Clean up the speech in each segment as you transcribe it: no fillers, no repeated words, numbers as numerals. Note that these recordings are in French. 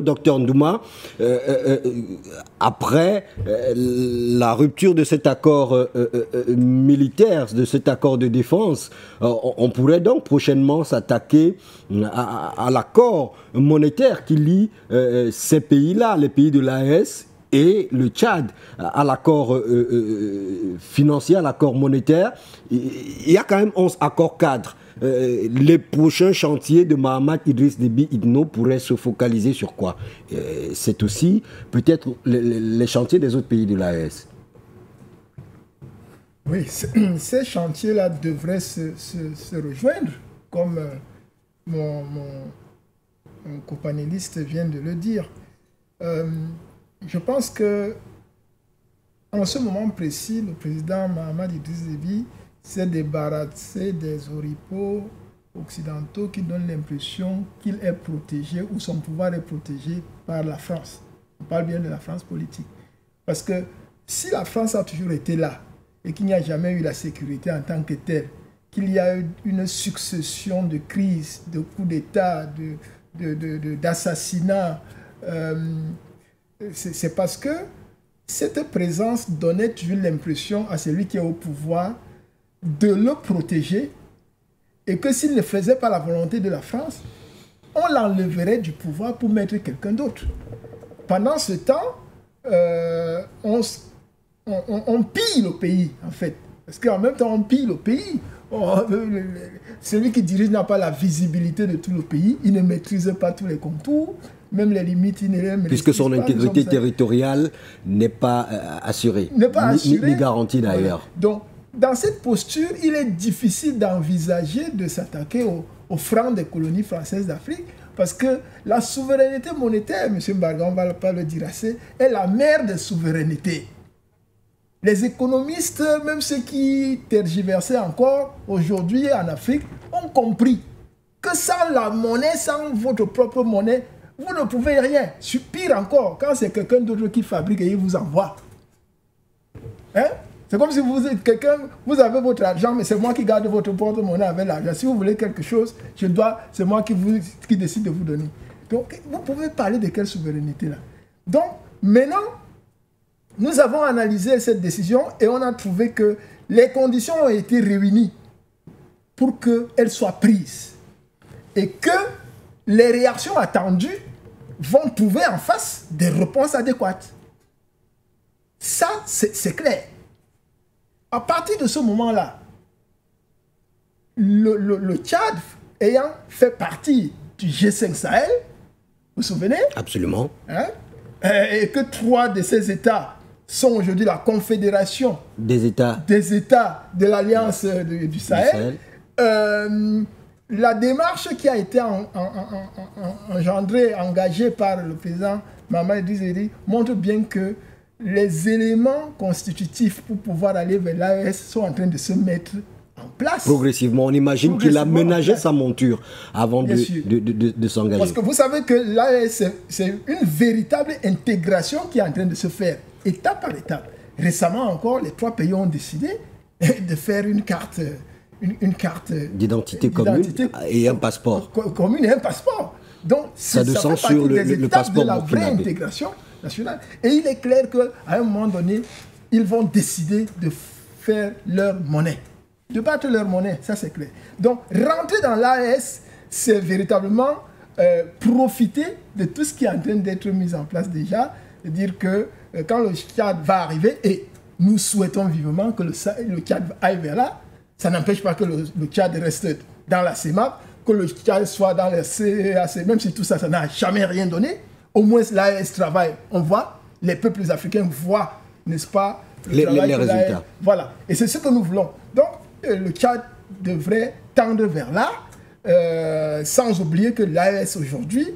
Docteur Ndouma, après la rupture de cet accord militaire, de cet accord de défense, on pourrait donc prochainement s'attaquer à l'accord monétaire qui lie ces pays-là, les pays de l'AES et le Tchad, à l'accord financier, à l'accord monétaire. Il y a quand même 11 accords cadres. Les prochains chantiers de Mahamat Idriss Déby Itno pourraient se focaliser sur quoi? C'est aussi peut-être les chantiers des autres pays de l'AES. Oui, ces chantiers-là devraient se rejoindre, comme mon copanéliste vient de le dire. Je pense que en ce moment précis, le président Mahamat Idriss Déby s'est débarrassé des oripeaux occidentaux qui donnent l'impression qu'il est protégé ou son pouvoir est protégé par la France. On parle bien de la France politique. Parce que si la France a toujours été là et qu'il n'y a jamais eu la sécurité en tant que telle, qu'il y a eu une succession de crises, de coups d'État, d'assassinats, c'est parce que cette présence donnait toujours l'impression à celui qui est au pouvoir de le protéger et que s'il ne faisait pas la volonté de la France, on l'enlèverait du pouvoir pour mettre quelqu'un d'autre. Pendant ce temps, on pille le pays, en fait. Parce qu'en même temps, on pille le pays. Celui qui dirige n'a pas la visibilité de tout le pays. Il ne maîtrise pas tous les contours. Même les limites, il ne les maîtrise puisque son pas, intégrité territoriale n'est pas assurée. Ni garantie d'ailleurs. Ouais. Donc, dans cette posture, il est difficile d'envisager de s'attaquer au franc des colonies françaises d'Afrique parce que la souveraineté monétaire, M. Mbarga, on ne va pas le dire assez, est la mère des souverainetés. Les économistes, même ceux qui tergiversaient encore aujourd'hui en Afrique, ont compris que sans la monnaie, sans votre propre monnaie, vous ne pouvez rien. Pire encore, quand c'est quelqu'un d'autre qui fabrique et il vous envoie. Hein? C'est comme si vous êtes quelqu'un, vous avez votre argent, mais c'est moi qui garde votre porte-monnaie avec l'argent. Si vous voulez quelque chose, c'est moi qui décide de vous donner. Donc, vous pouvez parler de quelle souveraineté là? Donc, maintenant, nous avons analysé cette décision et on a trouvé que les conditions ont été réunies pour qu'elle soit prise. Et que les réactions attendues vont trouver en face des réponses adéquates. Ça, c'est clair. À partir de ce moment-là, le Tchad ayant fait partie du G5 Sahel, vous vous souvenez? Absolument. Hein? Et que 3 de ces États sont aujourd'hui la confédération des États de l'Alliance du Sahel. La démarche qui a été engagée par le président Mahamat Idriss Déby montre bien que les éléments constitutifs pour pouvoir aller vers l'AES sont en train de se mettre en place. Progressivement, on imagine qu'il a ménagé sa monture avant de s'engager. Parce que vous savez que l'AES, c'est une véritable intégration qui est en train de se faire, étape par étape. Récemment encore, les 3 pays ont décidé de faire une carte d'identité commune et un passeport. Commune et un passeport. Donc, ça a du sens sur le passeport de la vraie intégration nationale. Et il est clair qu'à un moment donné, ils vont décider de faire leur monnaie. De battre leur monnaie, ça c'est clair. Donc, rentrer dans l'AES, c'est véritablement profiter de tout ce qui est en train d'être mis en place déjà. C'est-à-dire que quand le Tchad va arriver, et nous souhaitons vivement que le Tchad aille vers là, ça n'empêche pas que le Tchad reste dans la CEMAP, que le Tchad soit dans le CEAC, même si tout ça, ça n'a jamais rien donné. Au moins, l'AES travaille. On voit, les peuples africains voient, n'est-ce pas, les résultats. Voilà. Et c'est ce que nous voulons. Donc, le Tchad devrait tendre vers là, sans oublier que l'AES aujourd'hui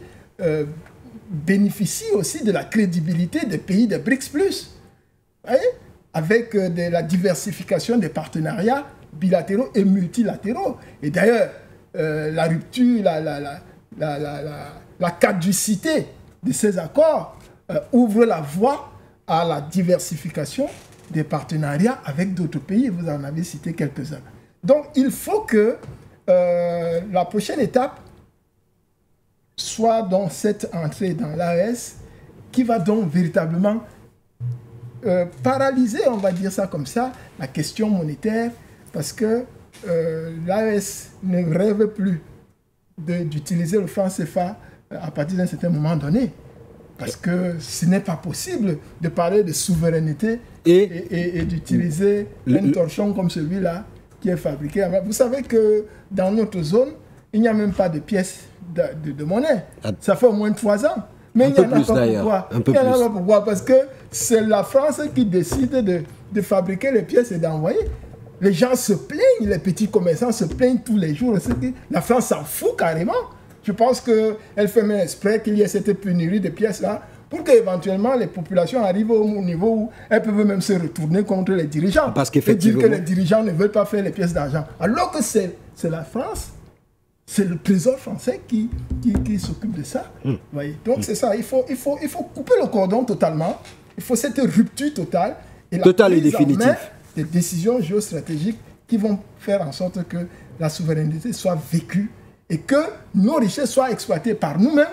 bénéficie aussi de la crédibilité des pays des BRICS+. Vous voyez, avec la diversification des partenariats bilatéraux et multilatéraux. Et d'ailleurs, la rupture, la caducité de ces accords ouvre la voie à la diversification des partenariats avec d'autres pays. Vous en avez cité quelques-uns. Donc, il faut que la prochaine étape soit donc cette entrée dans l'AES qui va donc véritablement paralyser, on va dire ça comme ça, la question monétaire, parce que l'AES ne rêve plus d'utiliser le franc CFA à partir d'un certain moment donné. Parce que ce n'est pas possible de parler de souveraineté et d'utiliser un torchon comme celui-là qui est fabriqué. Vous savez que dans notre zone, il n'y a même pas de pièces de monnaie. Ça fait au moins 3 ans. Mais il n'y en a pas pourquoi. Il n'y en a pas pourquoi. Parce que c'est la France qui décide de fabriquer les pièces et d'envoyer. Les gens se plaignent, les petits commerçants se plaignent tous les jours. La France s'en fout carrément. Je pense qu'elle fait même exprès qu'il y ait cette pénurie de pièces-là pour qu'éventuellement les populations arrivent au niveau où elles peuvent même se retourner contre les dirigeants. Parce et dire que les dirigeants ne veulent pas faire les pièces d'argent. Alors que c'est la France, c'est le trésor français qui s'occupe de ça. Voyez. Donc c'est ça, il faut couper le cordon totalement. Il faut cette rupture totale. Totale et définitive. Des décisions géostratégiques qui vont faire en sorte que la souveraineté soit vécue et que nos richesses soient exploitées par nous-mêmes,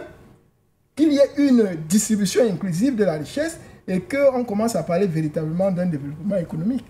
qu'il y ait une distribution inclusive de la richesse et qu'on commence à parler véritablement d'un développement économique.